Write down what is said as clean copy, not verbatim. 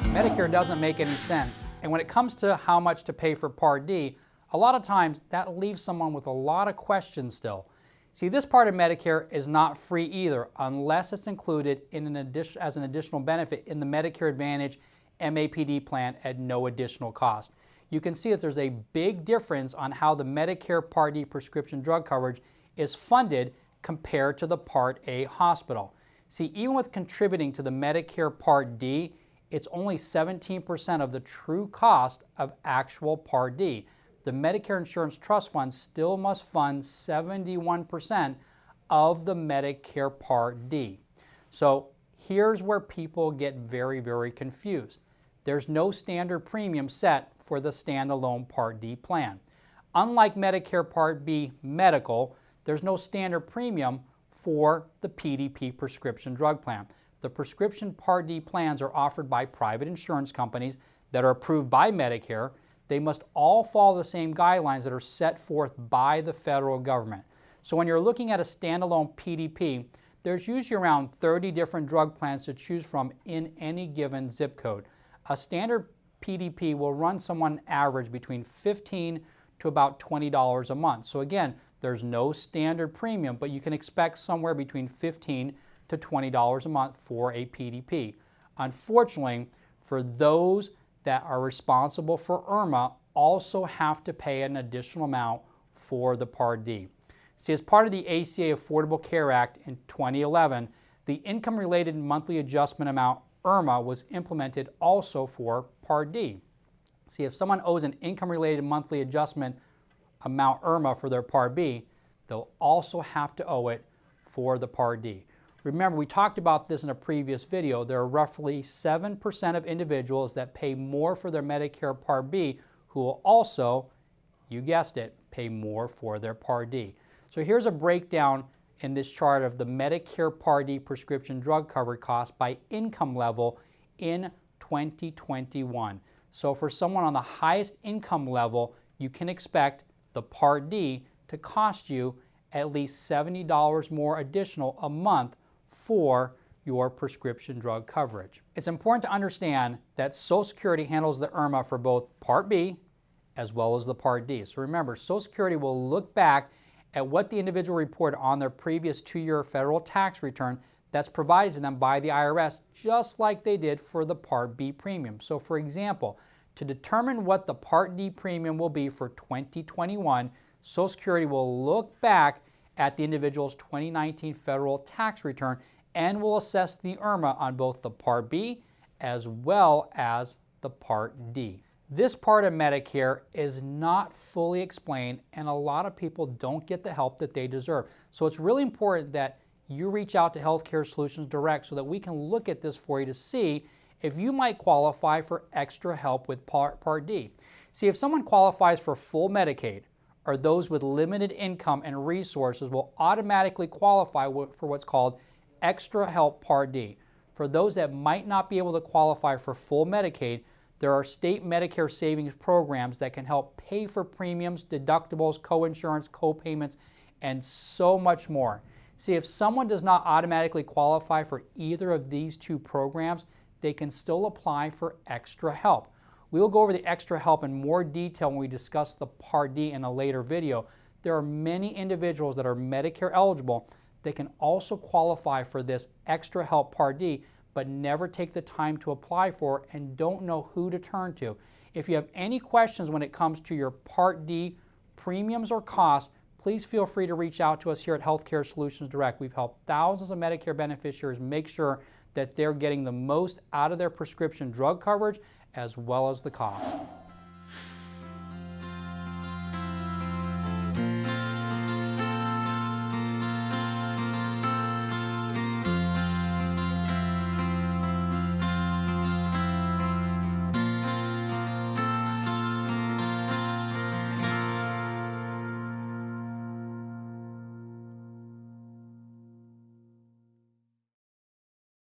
Medicare doesn't make any sense. And when it comes to how much to pay for Part D, a lot of times that leaves someone with a lot of questions still. See, this part of Medicare is not free either unless it's included in as an additional benefit in the Medicare Advantage MAPD plan at no additional cost. You can see that there's a big difference on how the Medicare Part D prescription drug coverage is funded compared to the Part A hospital. See, even with contributing to the Medicare Part D, it's only 17% of the true cost of actual Part D. The Medicare Insurance Trust Fund still must fund 71% of the Medicare Part D. So here's where people get very, very confused. There's no standard premium set for the standalone Part D plan. Unlike Medicare Part B medical, there's no standard premium for the PDP prescription drug plan. The prescription Part D plans are offered by private insurance companies that are approved by Medicare. They must all follow the same guidelines that are set forth by the federal government. So when you're looking at a standalone PDP, there's usually around 30 different drug plans to choose from in any given zip code. A standard PDP will run someone average between $15 to about $20 a month. So again, there's no standard premium, but you can expect somewhere between $15 to $20 a month for a PDP. Unfortunately, for those that are responsible for IRMA also have to pay an additional amount for the Part D. See, as part of the ACA Affordable Care Act in 2011, the income-related monthly adjustment amount IRMA was implemented also for Part D. See, if someone owes an income-related monthly adjustment amount IRMA for their Part B, they'll also have to owe it for the Part D. Remember, we talked about this in a previous video. There are roughly 7% of individuals that pay more for their Medicare Part B who will also, you guessed it, pay more for their Part D. So here's a breakdown in this chart of the Medicare Part D prescription drug coverage cost by income level in 2021. So for someone on the highest income level, you can expect the Part D to cost you at least $70 more additional a month for your prescription drug coverage. It's important to understand that Social Security handles the IRMA for both Part B as well as the Part D. So remember, Social Security will look back at what the individual reported on their previous 2-year federal tax return that's provided to them by the IRS, just like they did for the Part B premium. So for example, to determine what the Part D premium will be for 2021, Social Security will look back at the individual's 2019 federal tax return and will assess the IRMA on both the Part B as well as the Part D. This part of Medicare is not fully explained, and a lot of people don't get the help that they deserve. So it's really important that you reach out to Healthcare Solutions Direct so that we can look at this for you to see if you might qualify for extra help with Part D. See, if someone qualifies for full Medicaid, or those with limited income and resources will automatically qualify for what's called Extra Help Part D. For those that might not be able to qualify for full Medicaid, there are state Medicare savings programs that can help pay for premiums, deductibles, co-insurance, co-payments, and so much more. See, if someone does not automatically qualify for either of these two programs, they can still apply for extra help. We will go over the extra help in more detail when we discuss the Part D in a later video. There are many individuals that are Medicare eligible that can also qualify for this extra help Part D, but never take the time to apply for it and don't know who to turn to. If you have any questions when it comes to your Part D premiums or costs, please feel free to reach out to us here at Healthcare Solutions Direct. We've helped thousands of Medicare beneficiaries make sure that they're getting the most out of their prescription drug coverage as well as the cost.